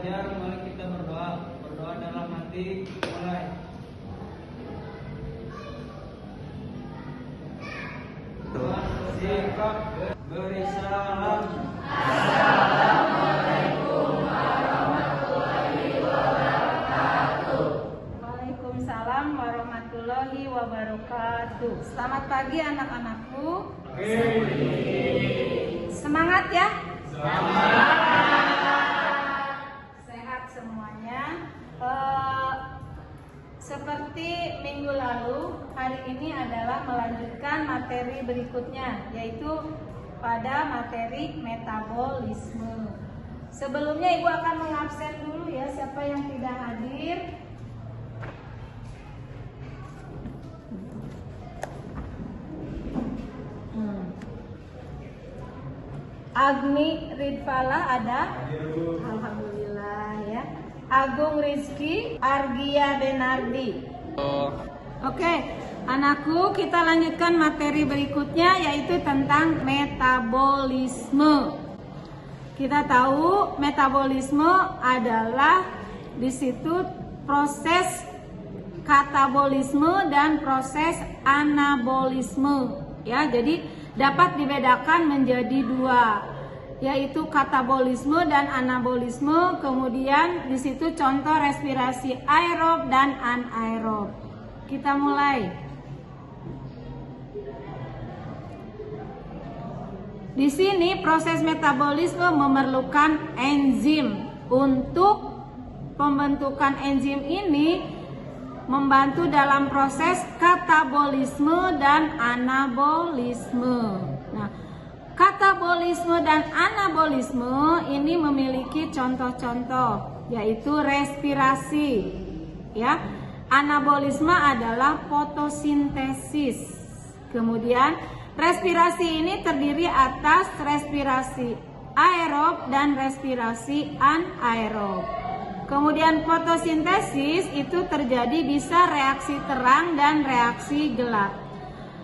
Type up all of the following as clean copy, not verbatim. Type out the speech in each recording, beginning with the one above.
belajar, mari kita berdoa. Berdoa dalam hati, mulai. Tuhan sikap beri salam. Assalamualaikum warahmatullahi wabarakatuh. Waalaikumsalam warahmatullahi wabarakatuh. Selamat pagi anak-anakku. Semangat ya. Sehat semuanya. Seperti minggu lalu, hari ini adalah melanjutkan materi berikutnya, yaitu pada materi metabolisme. Sebelumnya Ibu akan mengabsen dulu ya, siapa yang tidak hadir. Agni Ridvala ada? Alhamdulillah ya. Agung Rizky, Argia Denardi. Oke, anakku, kita lanjutkan materi berikutnya, yaitu tentang metabolisme. Kita tahu metabolisme adalah di situ proses katabolisme dan proses anabolisme. Ya, jadi dapat dibedakan menjadi dua, yaitu katabolisme dan anabolisme. Kemudian di situ contoh respirasi aerob dan anaerob. Kita mulai. Di sini proses metabolisme memerlukan enzim. Untuk pembentukan enzim ini membantu dalam proses katabolisme dan anabolisme. Nah, katabolisme dan anabolisme ini memiliki contoh-contoh, yaitu respirasi. Ya, anabolisme adalah fotosintesis. Kemudian respirasi ini terdiri atas respirasi aerob dan respirasi anaerob. Kemudian fotosintesis itu terjadi bisa reaksi terang dan reaksi gelap.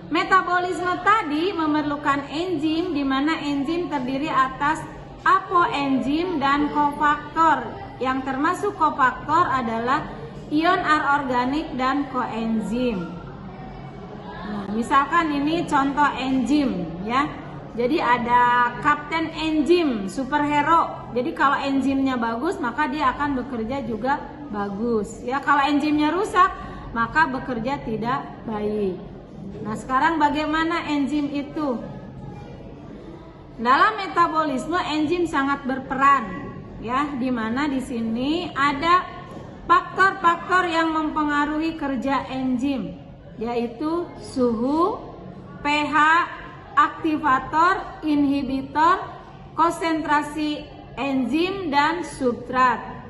Metabolisme tadi memerlukan enzim, di mana enzim terdiri atas apoenzim dan kofaktor. Yang termasuk kofaktor adalah ion anorganik dan koenzim. Nah, misalkan ini contoh enzim ya. Jadi ada kapten enzim, superhero. Jadi kalau enzimnya bagus, maka dia akan bekerja juga bagus. Ya, kalau enzimnya rusak, maka bekerja tidak baik. Nah, sekarang bagaimana enzim itu? Dalam metabolisme enzim sangat berperan, ya, di mana di sini ada faktor-faktor yang mempengaruhi kerja enzim, yaitu suhu, pH, aktivator, inhibitor, konsentrasi enzim dan substrat.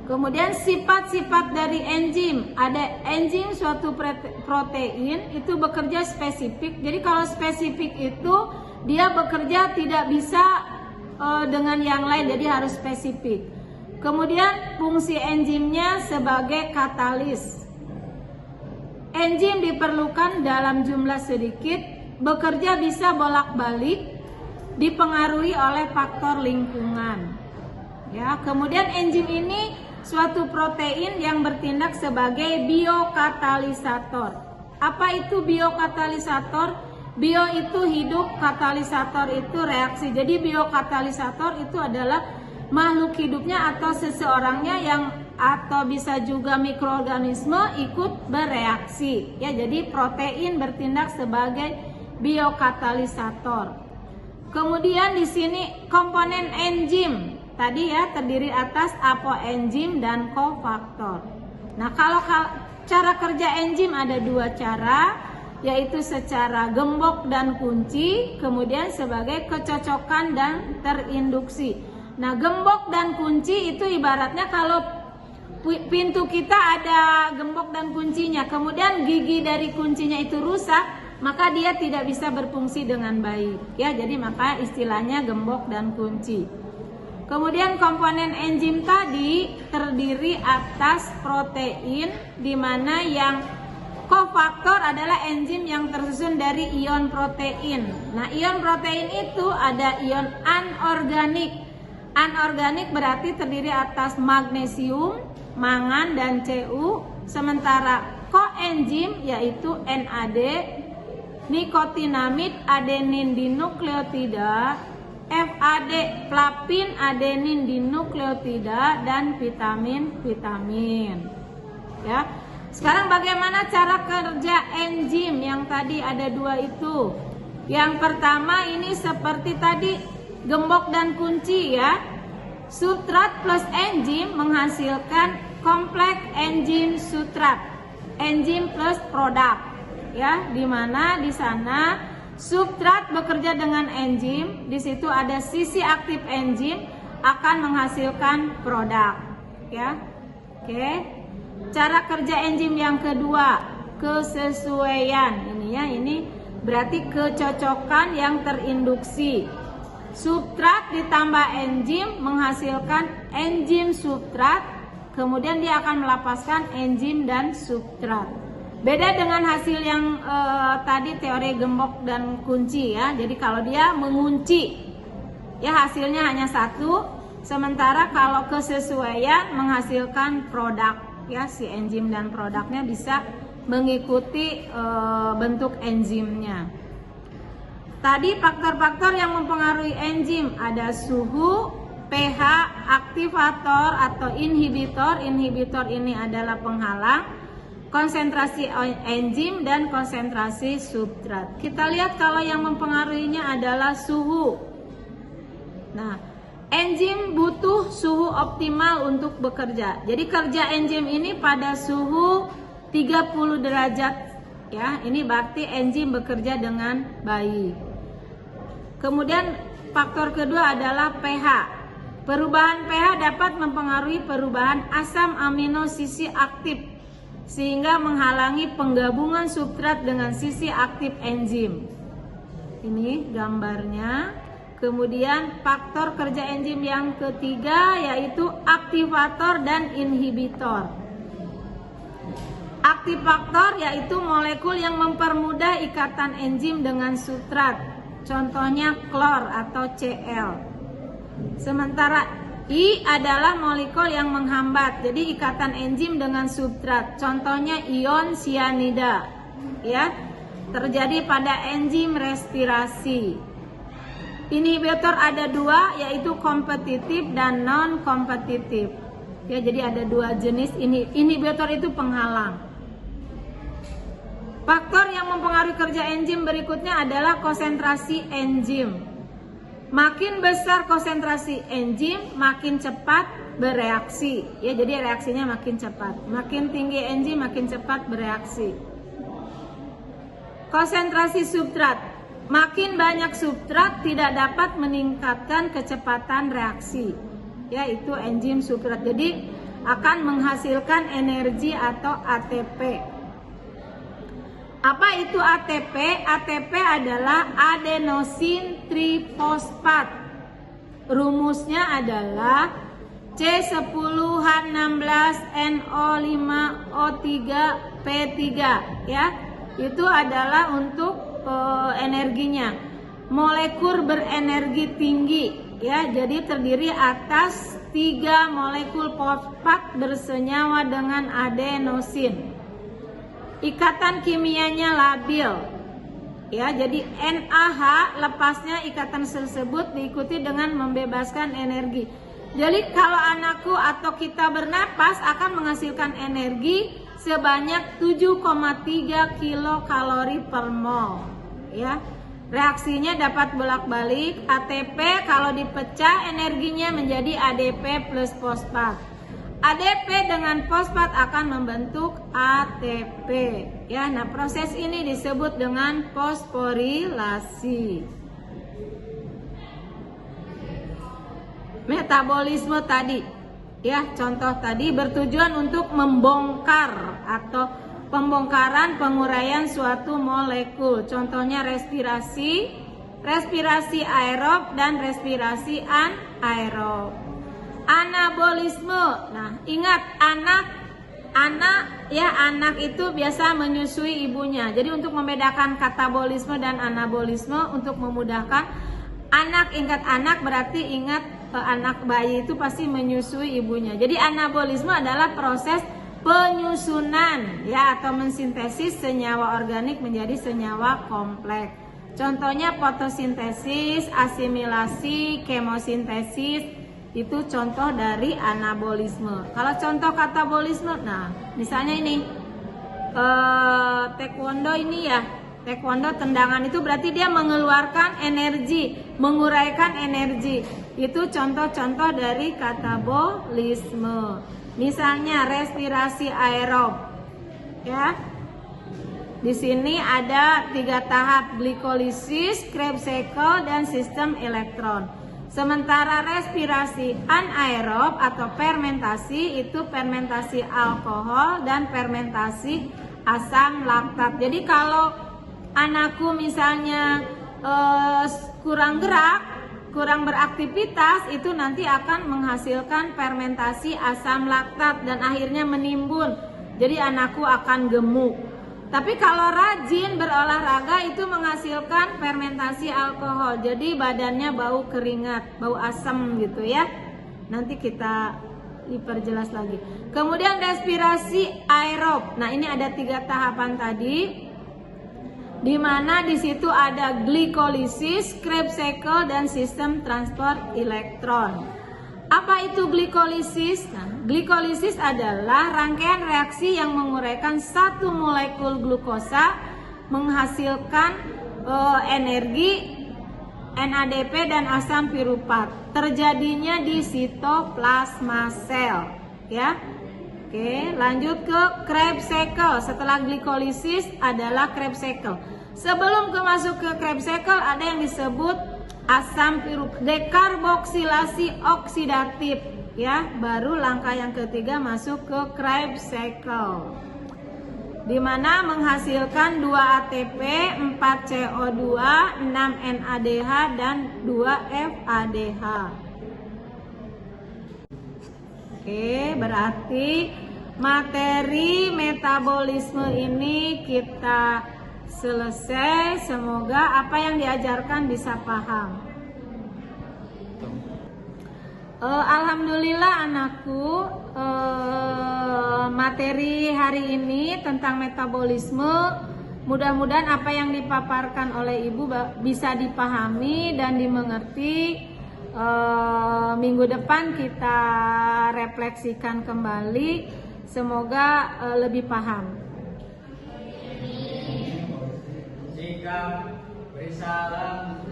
Kemudian sifat-sifat dari enzim, ada enzim suatu protein itu bekerja spesifik. Jadi kalau spesifik itu dia bekerja tidak bisa dengan yang lain, jadi harus spesifik. Kemudian fungsi enzimnya sebagai katalis. Enzim diperlukan dalam jumlah sedikit, bekerja bisa bolak-balik, dipengaruhi oleh faktor lingkungan. Ya, kemudian enzim ini suatu protein yang bertindak sebagai biokatalisator. Apa itu biokatalisator? Bio itu hidup, katalisator itu reaksi. Jadi biokatalisator itu adalah makhluk hidupnya atau seseorangnya yang atau bisa juga mikroorganisme ikut bereaksi. Ya, jadi protein bertindak sebagai biokatalisator. Kemudian di sini komponen enzim tadi ya terdiri atas apoenzim dan kofaktor. Nah, kalau cara kerja enzim ada dua cara, yaitu secara gembok dan kunci, kemudian sebagai kecocokan dan terinduksi. Nah, gembok dan kunci itu ibaratnya kalau pintu kita ada gembok dan kuncinya, kemudian gigi dari kuncinya itu rusak, maka dia tidak bisa berfungsi dengan baik. Ya, jadi maka istilahnya gembok dan kunci. Kemudian komponen enzim tadi terdiri atas protein, di mana yang kofaktor adalah enzim yang tersusun dari ion protein. Nah, ion protein itu ada ion anorganik. Anorganik berarti terdiri atas magnesium, mangan, dan Cu. Sementara koenzim yaitu NAD, nikotinamid, adenin dinukleotida, FAD, flavin, adenin dinukleotida, dan vitamin-vitamin. Ya. Sekarang bagaimana cara kerja enzim yang tadi ada 2 itu? Yang pertama ini seperti tadi gembok dan kunci ya. Substrat plus enzim menghasilkan kompleks enzim substrat. Enzim plus produk. Ya, di mana di sana substrat bekerja dengan enzim, di situ ada sisi aktif enzim akan menghasilkan produk, ya. Oke. Cara kerja enzim yang kedua, kesesuaian. Ini ya, ini berarti kecocokan yang terinduksi. Substrat ditambah enzim menghasilkan enzim substrat, kemudian dia akan melepaskan enzim dan substrat. Beda dengan hasil yang tadi teori gembok dan kunci ya. Jadi kalau dia mengunci ya hasilnya hanya 1, sementara kalau kesesuaian menghasilkan produk ya, si enzim dan produknya bisa mengikuti bentuk enzimnya. Tadi faktor-faktor yang mempengaruhi enzim ada suhu, pH, aktivator atau inhibitor. Inhibitor ini adalah penghalang, konsentrasi enzim dan konsentrasi substrat. Kita lihat kalau yang mempengaruhinya adalah suhu. Nah, enzim butuh suhu optimal untuk bekerja. Jadi kerja enzim ini pada suhu 30 derajat ya. Ini berarti enzim bekerja dengan baik. Kemudian faktor kedua adalah pH. Perubahan pH dapat mempengaruhi perubahan asam amino sisi aktif, sehingga menghalangi penggabungan substrat dengan sisi aktif enzim. Ini gambarnya. Kemudian faktor kerja enzim yang ketiga yaitu aktivator dan inhibitor. Aktivator yaitu molekul yang mempermudah ikatan enzim dengan substrat. Contohnya klor atau Cl. Sementara I adalah molekul yang menghambat, jadi ikatan enzim dengan substrat. Contohnya ion sianida, ya, terjadi pada enzim respirasi. Inhibitor ada 2, yaitu kompetitif dan non kompetitif. Ya, jadi ada 2 jenis inhibitor itu penghalang. Faktor yang mempengaruhi kerja enzim berikutnya adalah konsentrasi enzim. Makin besar konsentrasi enzim, makin cepat bereaksi. Ya, jadi reaksinya makin cepat. Makin tinggi enzim, makin cepat bereaksi. Konsentrasi substrat. Makin banyak substrat tidak dapat meningkatkan kecepatan reaksi. Ya, itu enzim substrat. Jadi akan menghasilkan energi atau ATP. Apa itu ATP? ATP adalah adenosin trifosfat. Rumusnya adalah C10H16NO5O3P3 ya. Itu adalah untuk energinya. Molekul berenergi tinggi ya. Jadi terdiri atas 3 molekul fosfat bersenyawa dengan adenosin. Ikatan kimianya labil. Ya, jadi NaH lepasnya ikatan tersebut diikuti dengan membebaskan energi. Jadi kalau anakku atau kita bernapas akan menghasilkan energi sebanyak 7,3 kilokalori per mol. Ya. Reaksinya dapat bolak-balik. ATP kalau dipecah energinya menjadi ADP plus fosfat. ADP dengan fosfat akan membentuk ATP. Ya, nah proses ini disebut dengan fosforilasi. Metabolisme tadi, ya contoh tadi bertujuan untuk membongkar atau pembongkaran penguraian suatu molekul. Contohnya respirasi, respirasi aerob dan respirasi anaerob. Anabolisme. Nah, ingat anak itu biasa menyusui ibunya. Jadi untuk membedakan katabolisme dan anabolisme untuk memudahkan anak, ingat anak berarti ingat anak bayi itu pasti menyusui ibunya. Jadi anabolisme adalah proses penyusunan ya atau mensintesis senyawa organik menjadi senyawa kompleks. Contohnya fotosintesis, asimilasi, kemosintesis itu contoh dari anabolisme. Kalau contoh katabolisme, nah misalnya ini taekwondo ini ya. Taekwondo tendangan itu berarti dia mengeluarkan energi, menguraikan energi. Itu contoh-contoh dari katabolisme. Misalnya respirasi aerob. Ya. Di sini ada 3 tahap, glikolisis, Krebs cycle dan sistem elektron. Sementara respirasi anaerob atau fermentasi itu fermentasi alkohol dan fermentasi asam laktat. Jadi kalau anakku misalnya kurang gerak, kurang beraktivitas, itu nanti akan menghasilkan fermentasi asam laktat dan akhirnya menimbun. Jadi anakku akan gemuk. Tapi kalau rajin berolahraga itu menghasilkan fermentasi alkohol. Jadi badannya bau keringat, bau asam gitu ya. Nanti kita diperjelas lagi. Kemudian respirasi aerob. Nah, ini ada 3 tahapan tadi. Di mana di situ ada glikolisis, Krebs cycle dan sistem transport elektron. Apa itu glikolisis? Nah, glikolisis adalah rangkaian reaksi yang menguraikan satu molekul glukosa menghasilkan energi NADP dan asam piruvat. Terjadinya di sitoplasma sel, ya. Oke, lanjut ke Krebs cycle. Setelah glikolisis adalah Krebs cycle. Sebelum masuk ke Krebs cycle ada yang disebut asam piruvat, dekarboksilasi oksidatif, ya. Baru langkah yang ketiga masuk ke Krebs cycle, di mana menghasilkan 2 ATP, 4 CO2, 6 NADH dan 2 FADH. Oke, berarti materi metabolisme ini kita selesai. Semoga apa yang diajarkan bisa paham. Alhamdulillah anakku, materi hari ini tentang metabolisme, mudah-mudahan apa yang dipaparkan oleh ibu bisa dipahami dan dimengerti. Minggu depan kita refleksikan kembali, semoga lebih paham. Sikap bersalam.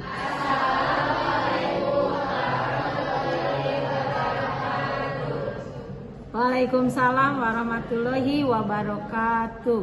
Waalaikumsalam warahmatullahi wabarakatuh.